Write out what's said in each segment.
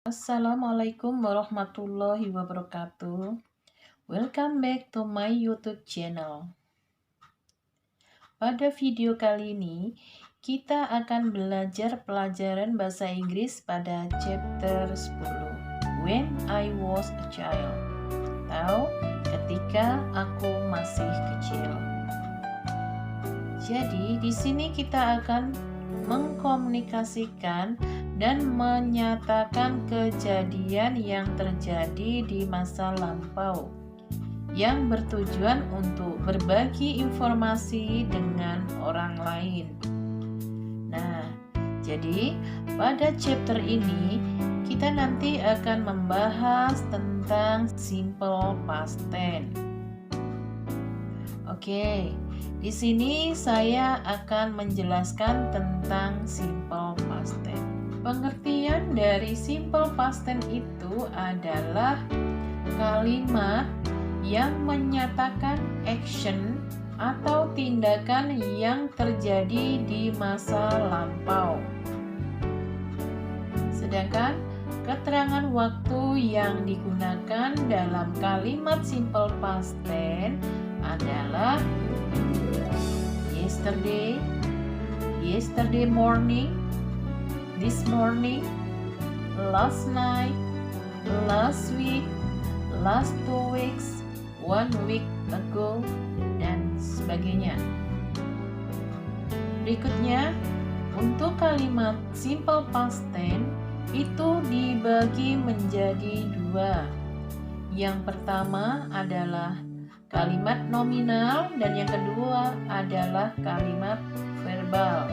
Assalamualaikum warahmatullahi wabarakatuh. Welcome back to my YouTube channel. Pada video kali ini, kita akan belajar pelajaran bahasa Inggris pada chapter 10, When I Was a Child, atau ketika aku masih kecil. Jadi, di sini kita akan mengkomunikasikan dan menyatakan kejadian yang terjadi di masa lampau yang bertujuan untuk berbagi informasi dengan orang lain. Nah, jadi pada chapter ini kita nanti akan membahas tentang simple past tense. Oke, di sini saya akan menjelaskan tentang simple past tense. Pengertian dari simple past tense itu adalah kalimat yang menyatakan action atau tindakan yang terjadi di masa lampau. Sedangkan keterangan waktu yang digunakan dalam kalimat simple past tense adalah yesterday, yesterday morning, this morning, last night, last week, last 2 weeks, 1 week ago, dan sebagainya. Berikutnya, untuk kalimat simple past tense itu dibagi menjadi dua. Yang pertama adalah kalimat nominal dan yang kedua adalah kalimat verbal.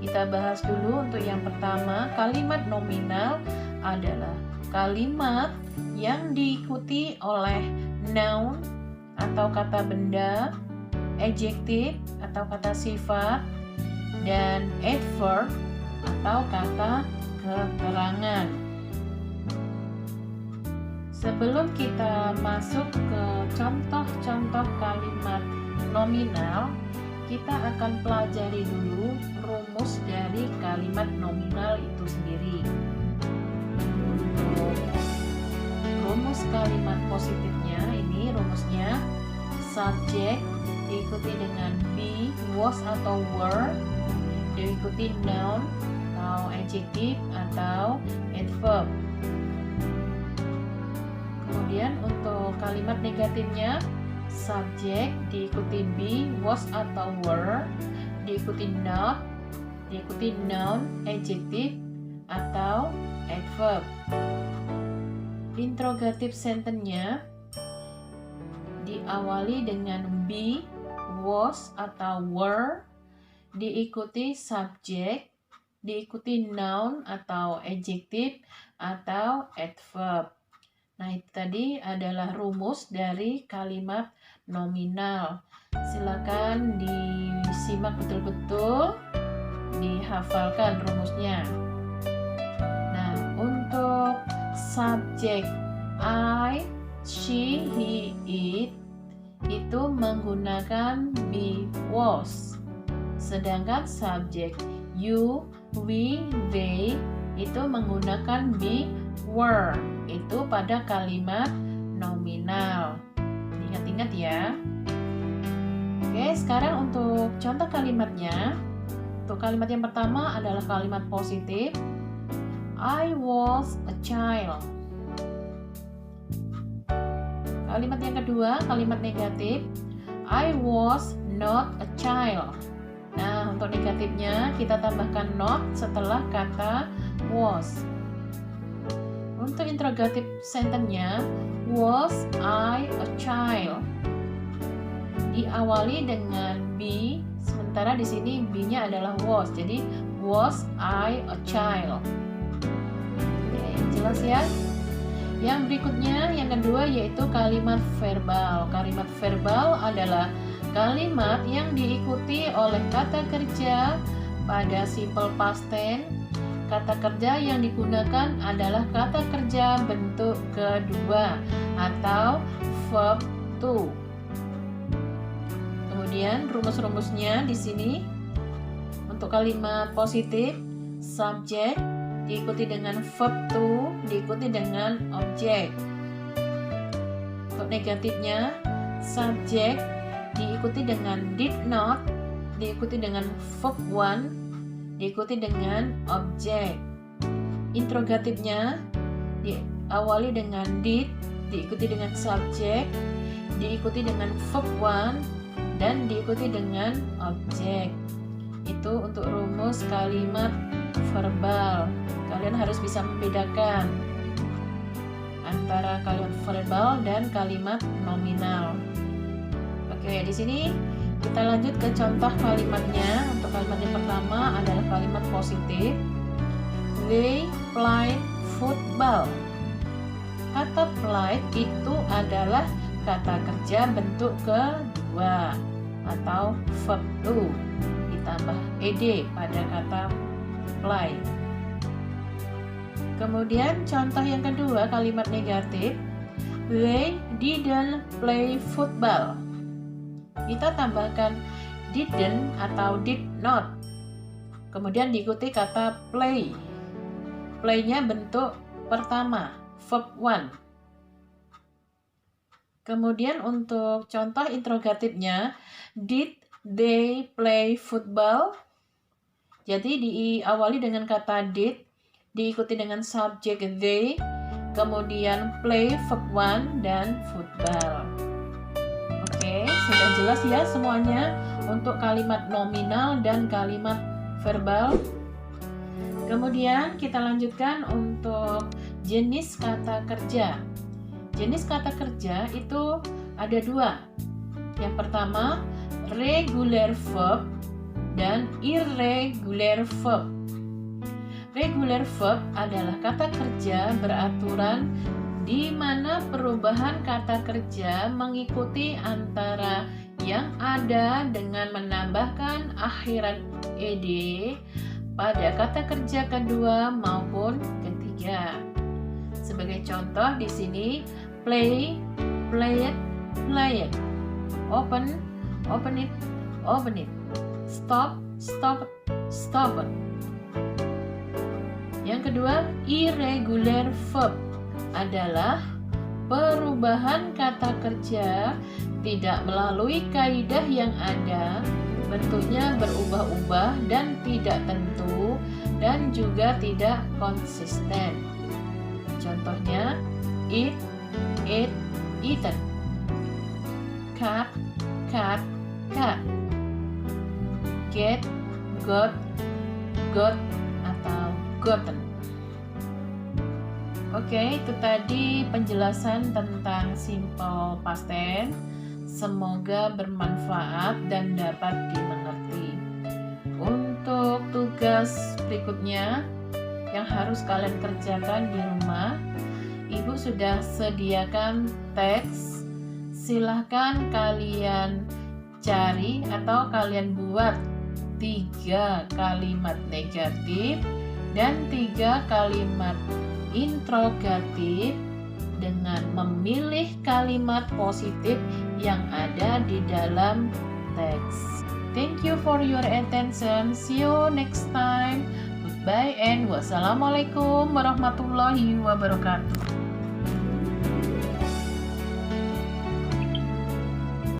Kita bahas dulu untuk yang pertama. Kalimat nominal adalah kalimat yang diikuti oleh noun atau kata benda, adjective atau kata sifat, dan adverb atau kata keterangan. Sebelum kita masuk ke contoh-contoh kalimat nominal, kita akan pelajari dulu rumus dari kalimat nominal itu sendiri. Untuk rumus kalimat positifnya, ini rumusnya subject diikuti dengan be, was atau were, diikuti noun atau adjective atau adverb. Kemudian untuk kalimat negatifnya, subject diikuti be, was atau were, diikuti not, diikuti noun, adjective atau adverb. Interrogative sentence-nya diawali dengan be, was atau were, diikuti subject, diikuti noun atau adjective atau adverb. Nah, itu tadi adalah rumus dari kalimat nominal. Silakan disimak betul-betul, dihafalkan rumusnya. Nah, untuk subjek I, she, he, it itu menggunakan be, was. Sedangkan subjek you, we, they itu menggunakan be, were. Itu pada kalimat nominal. Ingat-ingat ya. Oke, sekarang untuk contoh kalimatnya. Untuk kalimat yang pertama adalah kalimat positif. I was a child. Kalimat yang kedua, kalimat negatif. I was not a child. Nah, untuk negatifnya kita tambahkan not setelah kata was. Untuk interrogative sentence-nya, was I a child? Diawali dengan be, sementara di sini be-nya adalah was. Jadi was I a child? Oke, jelas ya? Yang berikutnya, yang kedua yaitu kalimat verbal. Kalimat verbal adalah kalimat yang diikuti oleh kata kerja pada simple past tense. Kata kerja yang digunakan adalah kata kerja bentuk kedua atau verb to. Kemudian rumus-rumusnya di sini untuk kalimat positif, subject diikuti dengan verb to, diikuti dengan objek. Untuk negatifnya, subject diikuti dengan did not, diikuti dengan verb one, diikuti dengan objek. Interrogatifnya diawali dengan did, diikuti dengan subjek, diikuti dengan verb one, dan diikuti dengan objek. Itu untuk rumus kalimat verbal. Kalian harus bisa membedakan antara kalimat verbal dan kalimat nominal. Oke, di sini kita lanjut ke contoh kalimatnya. Untuk kalimat yang pertama adalah kalimat positif. They played football. Kata played itu adalah kata kerja bentuk kedua atau verb to ditambah ed pada kata play. Kemudian contoh yang kedua, kalimat negatif. They didn't play football. Kita tambahkan didn't atau did not. Kemudian diikuti kata play. Play-nya bentuk pertama, verb one. Kemudian untuk contoh interrogatifnya, did they play football? Jadi diawali dengan kata did, diikuti dengan subjek they, kemudian play verb one dan football. Oke, sudah jelas ya semuanya untuk kalimat nominal dan kalimat verbal. Kemudian kita lanjutkan untuk jenis kata kerja. Jenis kata kerja itu ada dua. Yang pertama, regular verb dan irregular verb. Regular verb adalah kata kerja beraturan di mana perubahan kata kerja mengikuti antara yang ada dengan menambahkan akhiran ed pada kata kerja kedua maupun ketiga. Sebagai contoh di sini, play, played, played. Open, open it, open it. Stop, stop, stop it. Yang kedua, irregular verb adalah perubahan kata kerja tidak melalui kaidah yang ada, bentuknya berubah-ubah dan tidak tentu, dan juga tidak konsisten. Contohnya, eat, ate, eaten. Cut, cut, cut. Get, got, got, atau gotten. Oke, itu tadi penjelasan tentang simple past tense. Semoga bermanfaat dan dapat dimengerti. Untuk tugas berikutnya yang harus kalian kerjakan di rumah, Ibu sudah sediakan teks. Silahkan kalian cari atau kalian buat 3 kalimat negatif dan 3 kalimat interrogatif dengan memilih kalimat positif yang ada di dalam teks. Thank you for your attention. See you next time. Goodbye and wassalamualaikum warahmatullahi wabarakatuh.